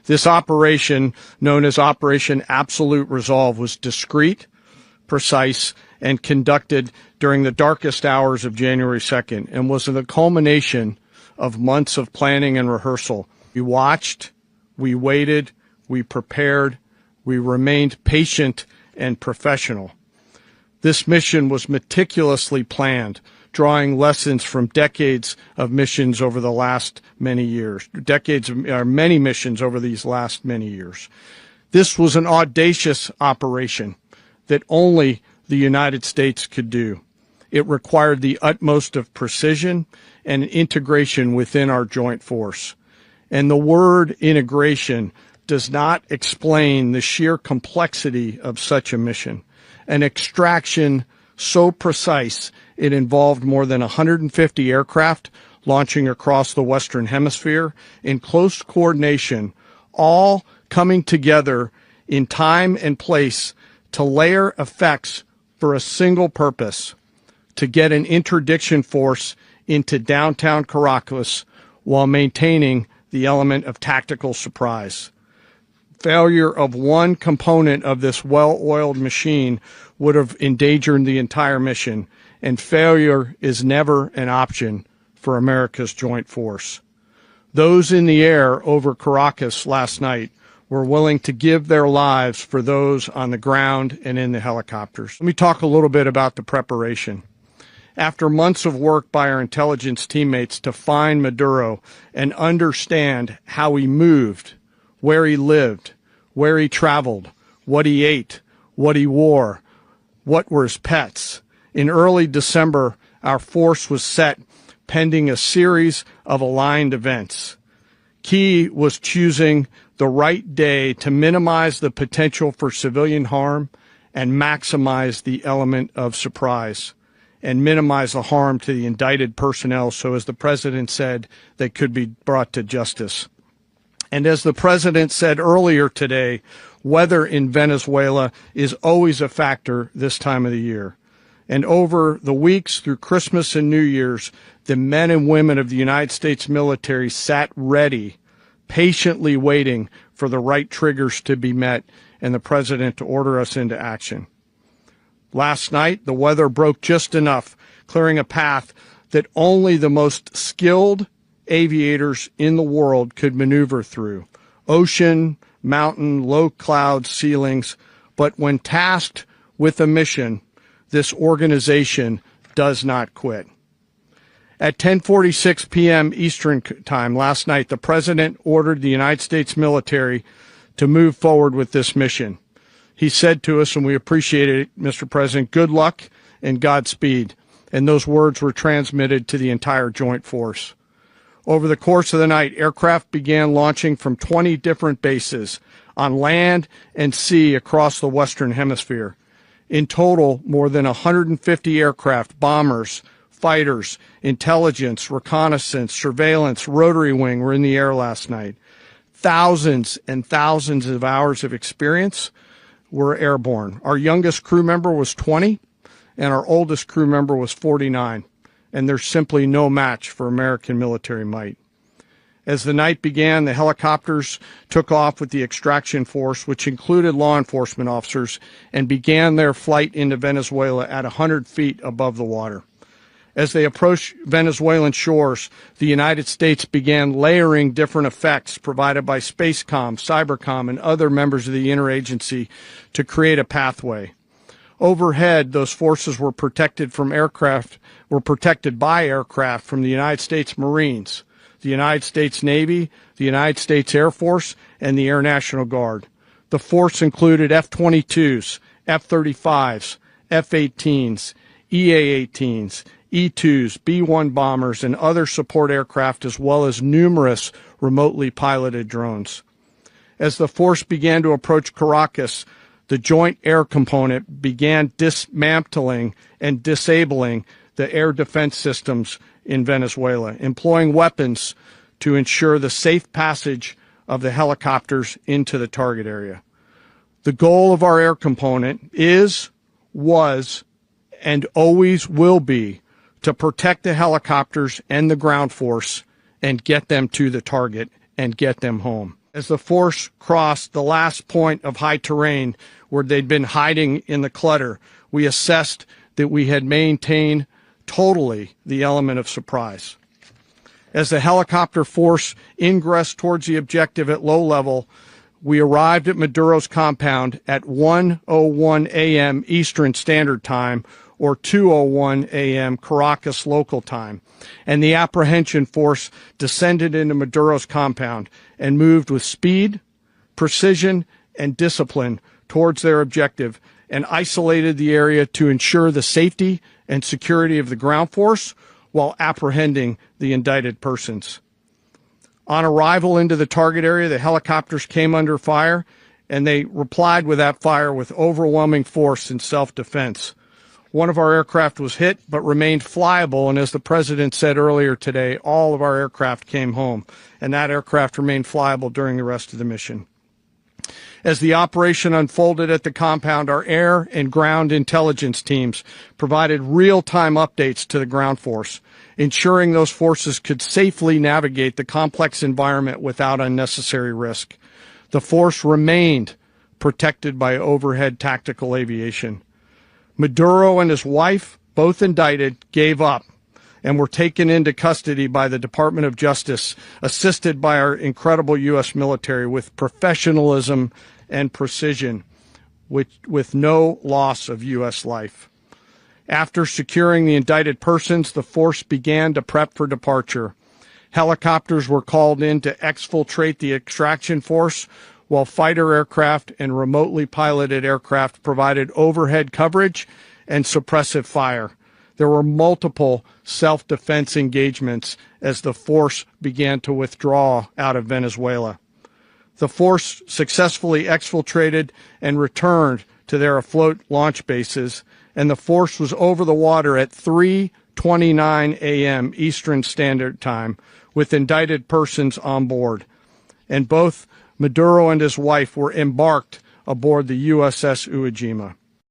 This operation, known as Operation Absolute Resolve, was discreet, precise, and conducted during the darkest hours of January 2nd and was the culmination of months of planning and rehearsal. We watched, we waited, we prepared, we remained patient and professional. This mission was meticulously planned, drawing lessons from decades of missions over the last many years, many missions over these last many years. This was an audacious operation that only the United States could do. It required the utmost of precision and integration within our joint force. And the word integration does not explain the sheer complexity of such a mission. An extraction so precise it involved more than 150 aircraft launching across the Western Hemisphere in close coordination, all coming together in time and place to layer effects for a single purpose: to get an interdiction force into downtown Caracas while maintaining the element of tactical surprise. Failure of one component of this well-oiled machine would have endangered the entire mission, and failure is never an option for America's joint force. Those in the air over Caracas last night were willing to give their lives for those on the ground and in the helicopters. Let me talk a little bit about the preparation. After months of work by our intelligence teammates to find Maduro and understand how he moved, where he lived, where he traveled, what he ate, what he wore, what were his pets, in early December, our force was set pending a series of aligned events. Key was choosing the right day to minimize the potential for civilian harm and maximize the element of surprise and minimize the harm to the indicted personnel so, as the president said, they could be brought to justice. And as the president said earlier today, weather in Venezuela is always a factor this time of the year. And over the weeks through Christmas and New Year's, the men and women of the United States military sat ready, patiently waiting for the right triggers to be met and the president to order us into action. Last night, the weather broke just enough, clearing a path that only the most skilled aviators in the world could maneuver through. Ocean, mountain, low cloud ceilings. But when tasked with a mission, this organization does not quit. At 10:46 p.m. Eastern Time last night, the president ordered the United States military to move forward with this mission. He said to us, and we appreciate it, Mr. President, good luck and Godspeed. And those words were transmitted to the entire joint force. Over the course of the night, aircraft began launching from 20 different bases on land and sea across the Western Hemisphere. In total, more than 150 aircraft, bombers, fighters, intelligence, reconnaissance, surveillance, rotary wing were in the air last night. Thousands and thousands of hours of experience were airborne. Our youngest crew member was 20, and our oldest crew member was 49, and there's simply no match for American military might. As the night began, the helicopters took off with the extraction force, which included law enforcement officers, and began their flight into Venezuela at 100 feet above the water. As they approached Venezuelan shores, the United States began layering different effects provided by Spacecom, Cybercom, and other members of the interagency to create a pathway. Overhead, those forces were protected by aircraft from the United States Marines, the United States Navy, the United States Air Force, and the Air National Guard. The force included F-22s, F-35s, F-18s, EA-18s, E-2s, B-1 bombers, and other support aircraft, as well as numerous remotely piloted drones. As the force began to approach Caracas, the Joint Air Component began dismantling and disabling the air defense systems in Venezuela, employing weapons to ensure the safe passage of the helicopters into the target area. The goal of our air component is, was, and always will be to protect the helicopters and the ground force and get them to the target and get them home. As the force crossed the last point of high terrain where they'd been hiding in the clutter, we assessed that we had maintained totally the element of surprise. As the helicopter force ingressed towards the objective at low level, we arrived at Maduro's compound at 1:01 a.m. Eastern Standard Time, or 2:01 a.m. Caracas local time, and the apprehension force descended into Maduro's compound and moved with speed, precision, and discipline towards their objective and isolated the area to ensure the safety and security of the ground force while apprehending the indicted persons. On arrival into the target area, the helicopters came under fire, and they replied with that fire with overwhelming force in self-defense. One of our aircraft was hit but remained flyable, and as the President said earlier today, all of our aircraft came home, and that aircraft remained flyable during the rest of the mission. As the operation unfolded at the compound, our air and ground intelligence teams provided real-time updates to the ground force, ensuring those forces could safely navigate the complex environment without unnecessary risk. The force remained protected by overhead tactical aviation. Maduro and his wife, both indicted, gave up and were taken into custody by the Department of Justice, assisted by our incredible U.S. military with professionalism and precision, with no loss of U.S. life. After securing the indicted persons, the force began to prep for departure. Helicopters were called in to exfiltrate the extraction force, while fighter aircraft and remotely piloted aircraft provided overhead coverage and suppressive fire. There were multiple self-defense engagements as the force began to withdraw out of Venezuela. The force successfully exfiltrated and returned to their afloat launch bases, and the force was over the water at 3:29 a.m. Eastern Standard Time with indicted persons on board, and both Maduro and his wife were embarked aboard the USS Uejima.